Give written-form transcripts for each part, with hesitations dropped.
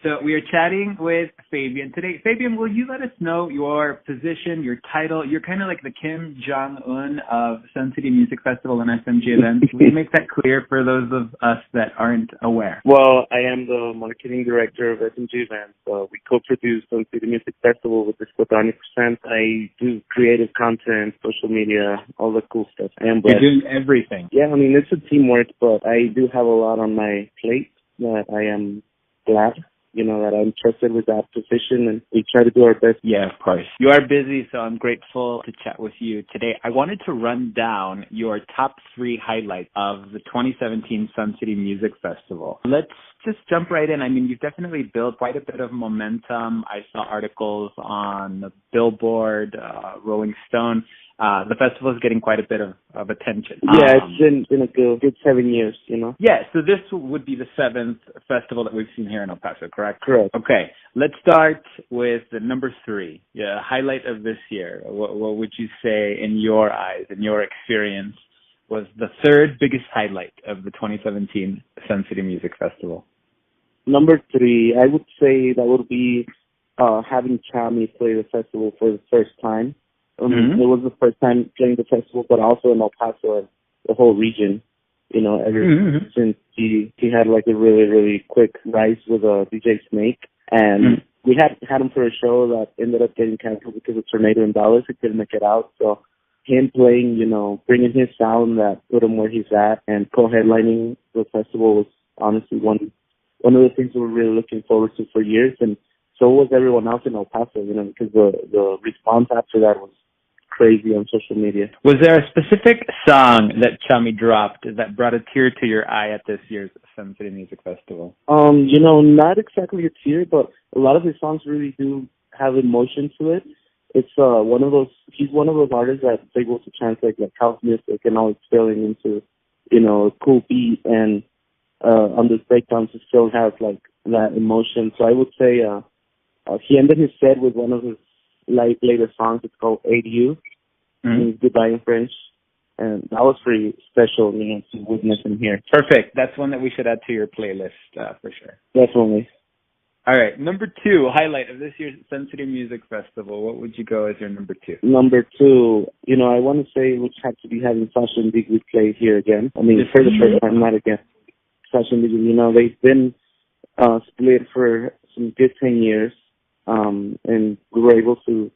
So we are chatting with Fabian today. Fabian, will you let us know your position, your title? You're kind of like the Kim Jong-un of Sun City Music Festival and SMG events. Will you make that clear for those of us that aren't aware? Well, I am the marketing director of SMG events. We co-produce Sun City Music Festival with this 100%. I do creative content, social media, all the cool stuff. I am blessed. You're doing everything. Yeah, I mean, it's a teamwork, but I do have a lot on my plate that I am glad, that I'm trusted with that position, and we try to do our best. Yeah, of course. You are busy, so I'm grateful to chat with you today. I wanted to run down your top 3 highlights of the 2017 Sun City Music Festival. Let's just jump right in. I mean, you've definitely built quite a bit of momentum. I saw articles on Billboard, Rolling Stone. The festival is getting quite a bit of attention. Yeah, it's been a good 7 years, Yeah, so this would be the 7th festival that we've seen here in El Paso, correct? Correct. Okay, let's start with the number 3, highlight of this year. What would you say, in your eyes, in your experience, was the 3rd biggest highlight of the 2017 Sun City Music Festival? Number 3, I would say that would be having Chami play the festival for the first time. It was the first time playing the festival, but also in El Paso and the whole region. Ever since he had like a really, really quick rise with DJ Snake. And we had him for a show that ended up getting canceled because of tornado in Dallas. He couldn't make it out. So him playing, bringing his sound that put him where he's at and co-headlining the festival was honestly one of the things we were really looking forward to for years. And so was everyone else in El Paso, because the response after that was crazy on social media. Was there a specific song that Chami dropped that brought a tear to your eye at this year's Sun City Music Festival? Not exactly a tear, but a lot of his songs really do have emotion to it. It's he's one of those artists that's able to translate like house music and all its feeling into, a cool beat, and on the breakdowns it still has like that emotion. So I would say he ended his set with one of his later songs. It's called ADU. Means goodbye in French. And that was pretty special, to witness him here. Perfect. That's one that we should add to your playlist for sure. Definitely. All right. Number 2, highlight of this year's Sun City Music Festival. What would you go as your number 2? Number 2, I want to say which had to be having Sasha and Bigwee play here again. I mean, for the first time, not again. Sasha and Bigwee, they've been split for some good 10 years. And we were able to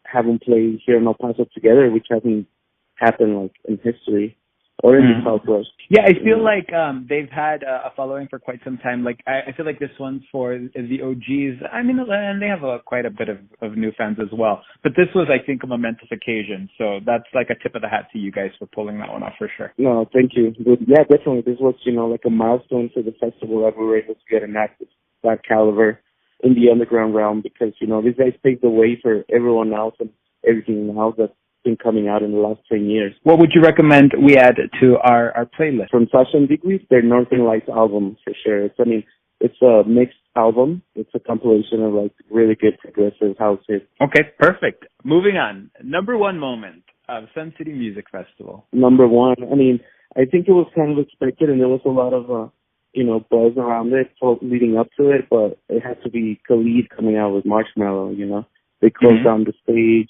have them play here in El Paso together, which hasn't happened like in history or in the Southwest. Yeah, I feel like they've had a following for quite some time. Like I feel like this one's for the OGs. I mean, and they have quite a bit of new fans as well. But this was, I think, a momentous occasion. So that's like a tip of the hat to you guys for pulling that one off for sure. No, thank you. But yeah, definitely. This was, like a milestone for the festival that we were able to get an act of that caliber in the underground realm, because, these guys paved the way for everyone else and everything else that's been coming out in the last 10 years. What would you recommend we add to our playlist? From Sasha and Bigwee, their Northern Lights album, for sure. It's a mixed album. It's a compilation of like really good progressive house hits. Okay, perfect. Moving on. Number 1 moment of Sun City Music Festival. Number 1, I think it was kind of expected, and there was a lot of buzz around it leading up to it, but it had to be Khalid coming out with Marshmello, They closed down the stage,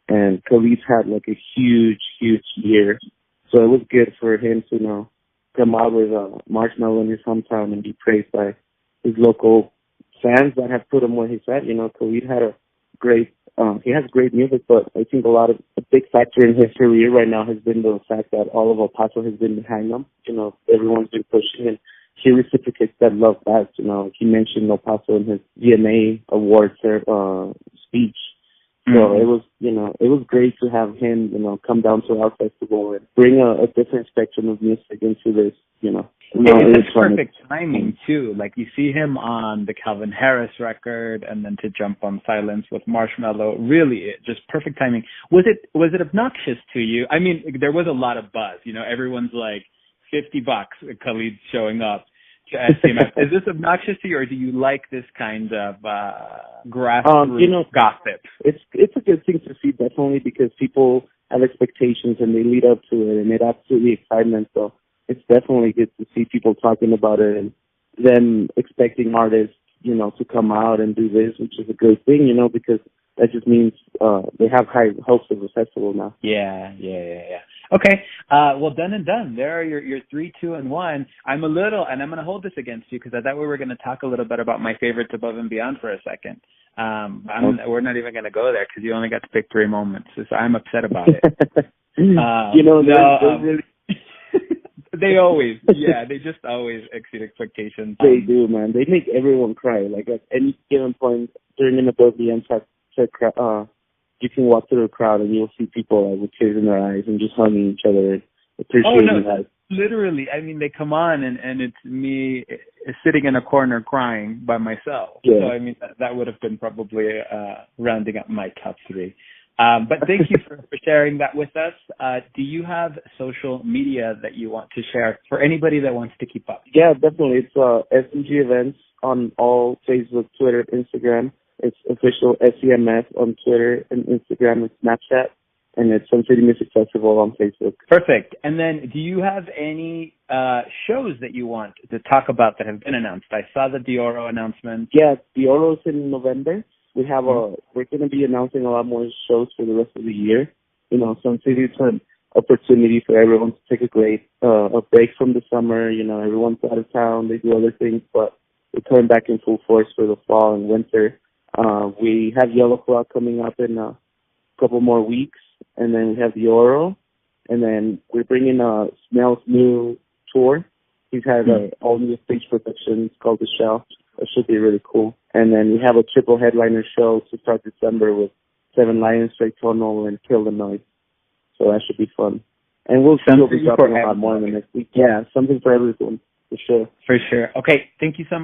and Khalid's had like a huge, huge year. So it was good for him to, come out with Marshmello in his hometown and be praised by his local fans that have put him where he's at. Khalid had he has great music, but I think a big factor in his career right now has been the fact that all of El Paso has been behind him. Everyone's been pushing, and he reciprocates that love back. He mentioned El Paso in his VMA Awards speech. So it was great to have him, come down to our festival and bring a different spectrum of music into this, It's perfect timing too. Like you see him on the Calvin Harris record, and then to jump on Silence with Marshmello. Really, just perfect timing. Was it obnoxious to you? I mean, there was a lot of buzz. Everyone's like $50 Khalid showing up to SCMF. Is this obnoxious to you, or do you like this kind of grassroots gossip? It's a good thing to see, definitely, because people have expectations and they lead up to it, and it adds to the excitement. So it's definitely good to see people talking about it and them expecting artists to come out and do this, which is a great thing, because that just means they have high hopes of the festival now. Yeah. Okay, well, done and done. There are your 3, 2, and 1. I'm going to hold this against you because I thought we were going to talk a little bit about my favorites above and beyond for a second. We're not even going to go there because you only got to pick 3 moments, so I'm upset about it. Really... they just always exceed expectations. They do, man. They make everyone cry. Like at any given point during an above the end you can walk through the crowd and you'll see people with tears in their eyes and just hugging each other, appreciating life. Literally. I mean, they come on and it's me sitting in a corner crying by myself. Yeah. So, I mean, that would have been probably rounding up my top 3. But thank you for sharing that with us. Do you have social media that you want to share for anybody that wants to keep up? Yeah, definitely. It's SMG Events on all Facebook, Twitter, Instagram. It's official SEMF on Twitter and Instagram and Snapchat. And it's Sun City Music Festival on Facebook. Perfect. And then do you have any shows that you want to talk about that have been announced? I saw the Dioro announcement. Yeah, Dioro's in November. We have we're going to be announcing a lot more shows for the rest of the year. Sun City is an opportunity for everyone to take a break from the summer. Everyone's out of town. They do other things, but we're coming back in full force for the fall and winter. We have Yellow Claw coming up in a couple more weeks, and then we have Dioro, and then we're bringing Snell's new tour. He's had all new stage productions called The Shell. That should be really cool. And then we have a triple headliner show to start December with Seven Lions, Straight Tunnel, and Kill the Noise. So that should be fun. And we'll be dropping a lot more in the next week. Yeah, something for everyone, for sure. For sure. Okay, thank you so much.